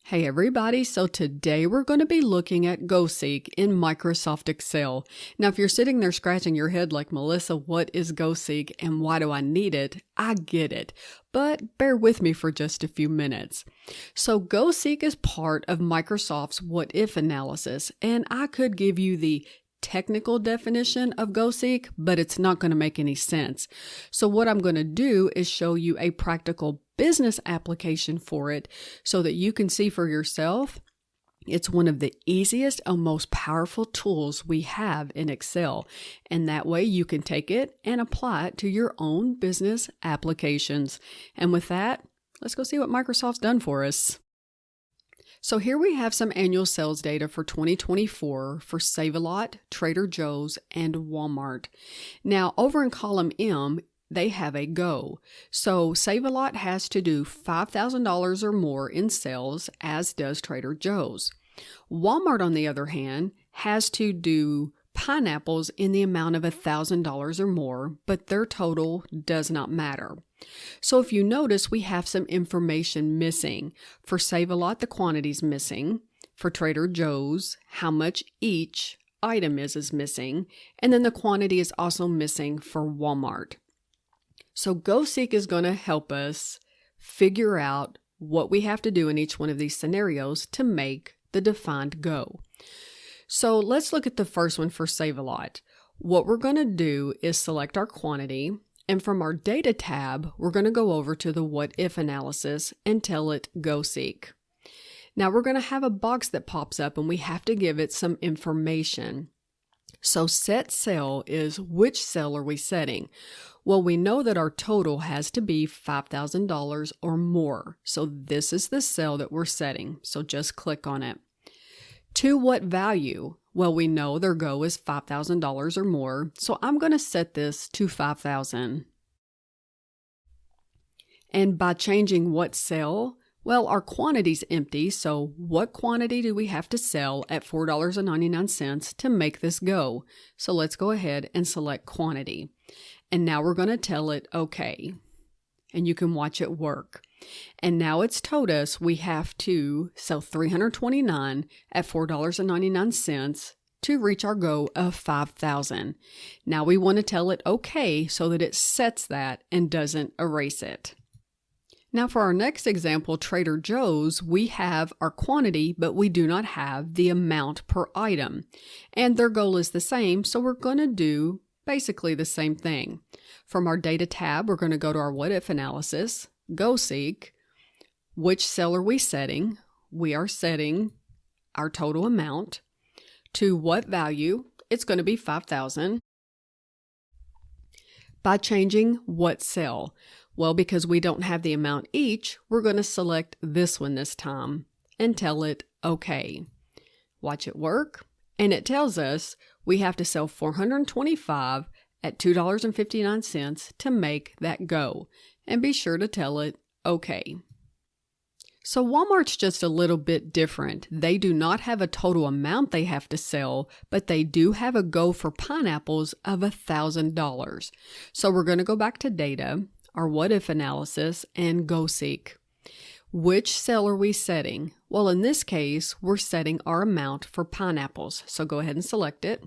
Hey everybody, so today we're going to be looking at GoSeek in Microsoft Excel. Now if you're sitting there scratching your head like, Melissa, what is GoSeek and why do I need it? I get it, but bear with me for just a few minutes. So GoSeek is part of Microsoft's what if analysis, and I could give you the technical definition of GoSeek, but it's not going to make any sense. So what I'm going to do is show you a practical business application for it so that you can see for yourself. It's one of the easiest and most powerful tools we have in Excel, and that way you can take it and apply it to your own business applications. And with that, let's go see what Microsoft's done for us. So here we have some annual sales data for 2024 for Save-A-Lot, Trader Joe's, and Walmart. Now over in column M, they have a go. So Save-A-Lot has to do $5,000 or more in sales, as does Trader Joe's. Walmart, on the other hand, has to do pineapples in the amount of $1,000 or more, but their total does not matter. So if you notice, we have some information missing. For Save-A-Lot, the quantity's missing. For Trader Joe's, how much each item is missing. And then the quantity is also missing for Walmart. So GoSeek is going to help us figure out what we have to do in each one of these scenarios to make the defined go. So let's look at the first one for Save-A-Lot. What we're going to do is select our quantity, and from our data tab, we're going to go over to the what if analysis and tell it GoSeek. Now we're going to have a box that pops up and we have to give it some information. So set cell is which cell are we setting? Well, we know that our total has to be $5,000 or more. So this is the cell that we're setting. So just click on it. To what value? Well, we know their go is $5,000 or more. So I'm going to set this to $5,000. And by changing what cell, well, our quantity's empty, so what quantity do we have to sell at $4.99 to make this go? So let's go ahead and select quantity. And now we're going to tell it OK. And you can watch it work. And now it's told us we have to sell 329 at $4.99 to reach our goal of 5,000. Now we want to tell it OK so that it sets that and doesn't erase it. Now for our next example, Trader Joe's, we have our quantity, but we do not have the amount per item. And their goal is the same, so we're going to do basically the same thing. From our data tab, we're going to go to our what if analysis, GoSeek. Which cell are we setting? We are setting our total amount. To what value? It's going to be 5,000. By changing what cell? Well, because we don't have the amount each, we're going to select this one this time and tell it OK. Watch it work. And it tells us we have to sell 425 at $2.59 to make that go. And be sure to tell it OK. So Walmart's just a little bit different. They do not have a total amount they have to sell, but they do have a go for pineapples of $1,000. So we're going to go back to data, our what if analysis, and GoSeek. Which cell are we setting? Well, in this case, we're setting our amount for pineapples. So go ahead and select it.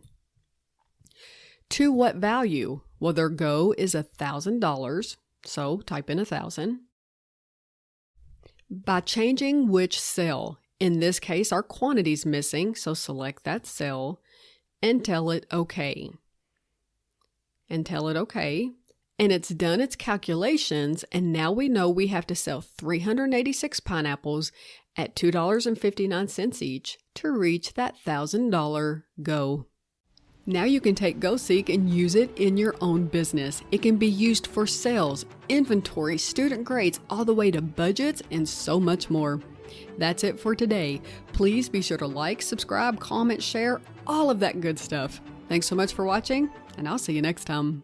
To what value? Well, their go is $1,000. So type in 1,000. By changing which cell, in this case our quantity is missing, so select that cell and tell it OK. And tell it OK. And it's done its calculations, and now we know we have to sell 386 pineapples at $2.59 each to reach that $1,000 go. Now you can take GoSeek and use it in your own business. It can be used for sales, inventory, student grades, all the way to budgets and so much more. That's it for today. Please be sure to like, subscribe, comment, share, all of that good stuff. Thanks so much for watching, and I'll see you next time.